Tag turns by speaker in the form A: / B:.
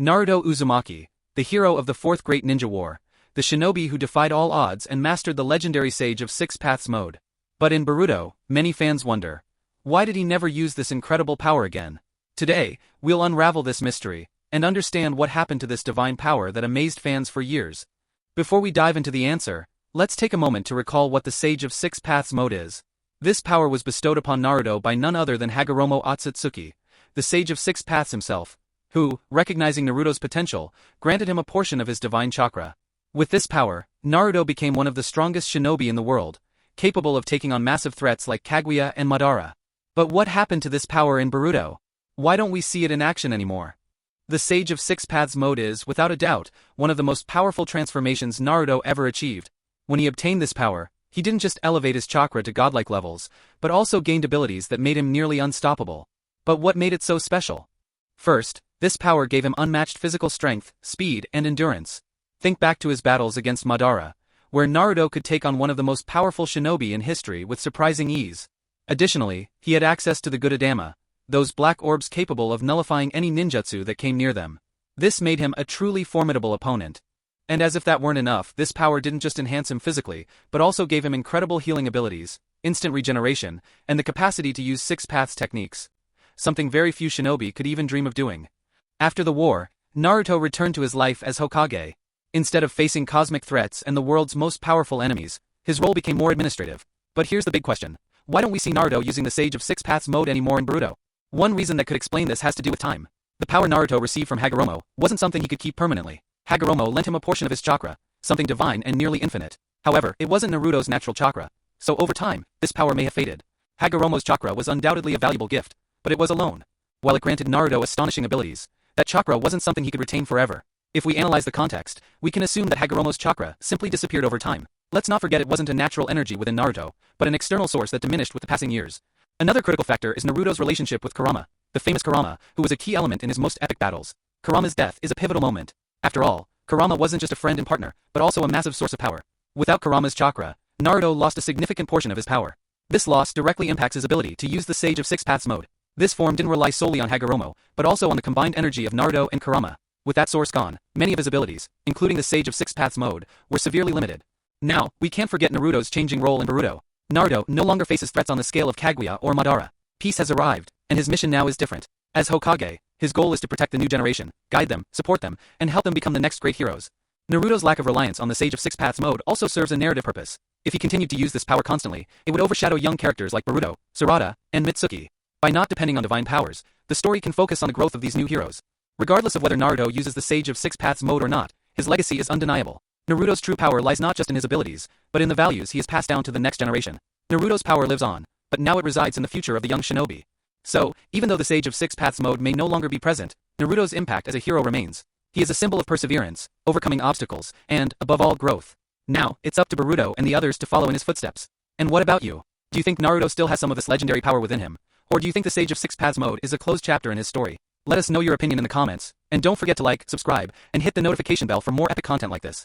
A: Naruto Uzumaki, the hero of the Fourth Great Ninja War, the shinobi who defied all odds and mastered the legendary Sage of Six Paths mode. But in Boruto, many fans wonder, why did he never use this incredible power again? Today, we'll unravel this mystery, and understand what happened to this divine power that amazed fans for years. Before we dive into the answer, let's take a moment to recall what the Sage of Six Paths mode is. This power was bestowed upon Naruto by none other than Hagoromo Otsutsuki, the Sage of Six Paths himself, who, recognizing Naruto's potential, granted him a portion of his divine chakra. With this power, Naruto became one of the strongest shinobi in the world, capable of taking on massive threats like Kaguya and Madara. But what happened to this power in Boruto? Why don't we see it in action anymore? The Sage of Six Paths mode is, without a doubt, one of the most powerful transformations Naruto ever achieved. When he obtained this power, he didn't just elevate his chakra to godlike levels, but also gained abilities that made him nearly unstoppable. But what made it so special? First, this power gave him unmatched physical strength, speed, and endurance. Think back to his battles against Madara, where Naruto could take on one of the most powerful shinobi in history with surprising ease. Additionally, he had access to the Gudadama, those black orbs capable of nullifying any ninjutsu that came near them. This made him a truly formidable opponent. And as if that weren't enough, this power didn't just enhance him physically, but also gave him incredible healing abilities, instant regeneration, and the capacity to use Six Paths techniques. Something very few shinobi could even dream of doing. After the war, Naruto returned to his life as Hokage. Instead of facing cosmic threats and the world's most powerful enemies, his role became more administrative. But here's the big question. Why don't we see Naruto using the Sage of Six Paths mode anymore in Boruto? One reason that could explain this has to do with time. The power Naruto received from Hagoromo wasn't something he could keep permanently. Hagoromo lent him a portion of his chakra, something divine and nearly infinite. However, it wasn't Naruto's natural chakra. So over time, this power may have faded. Hagoromo's chakra was undoubtedly a valuable gift, but it was alone. While it granted Naruto astonishing abilities, that chakra wasn't something he could retain forever. If we analyze the context, we can assume that Hagoromo's chakra simply disappeared over time. Let's not forget it wasn't a natural energy within Naruto, but an external source that diminished with the passing years. Another critical factor is Naruto's relationship with Kurama, the famous Kurama, who was a key element in his most epic battles. Kurama's death is a pivotal moment. After all, Kurama wasn't just a friend and partner, but also a massive source of power. Without Kurama's chakra, Naruto lost a significant portion of his power. This loss directly impacts his ability to use the Sage of Six Paths mode. This form didn't rely solely on Hagoromo, but also on the combined energy of Naruto and Kurama. With that source gone, many of his abilities, including the Sage of Six Paths mode, were severely limited. Now, we can't forget Naruto's changing role in Boruto. Naruto no longer faces threats on the scale of Kaguya or Madara. Peace has arrived, and his mission now is different. As Hokage, his goal is to protect the new generation, guide them, support them, and help them become the next great heroes. Naruto's lack of reliance on the Sage of Six Paths mode also serves a narrative purpose. If he continued to use this power constantly, it would overshadow young characters like Boruto, Sarada, and Mitsuki. By not depending on divine powers, the story can focus on the growth of these new heroes. Regardless of whether Naruto uses the Sage of Six Paths mode or not, his legacy is undeniable. Naruto's true power lies not just in his abilities, but in the values he has passed down to the next generation. Naruto's power lives on, but now it resides in the future of the young shinobi. So, even though the Sage of Six Paths mode may no longer be present, Naruto's impact as a hero remains. He is a symbol of perseverance, overcoming obstacles, and, above all, growth. Now, it's up to Boruto and the others to follow in his footsteps. And what about you? Do you think Naruto still has some of this legendary power within him? Or do you think the Sage of Six Paths mode is a closed chapter in his story? Let us know your opinion in the comments, and don't forget to like, subscribe, and hit the notification bell for more epic content like this.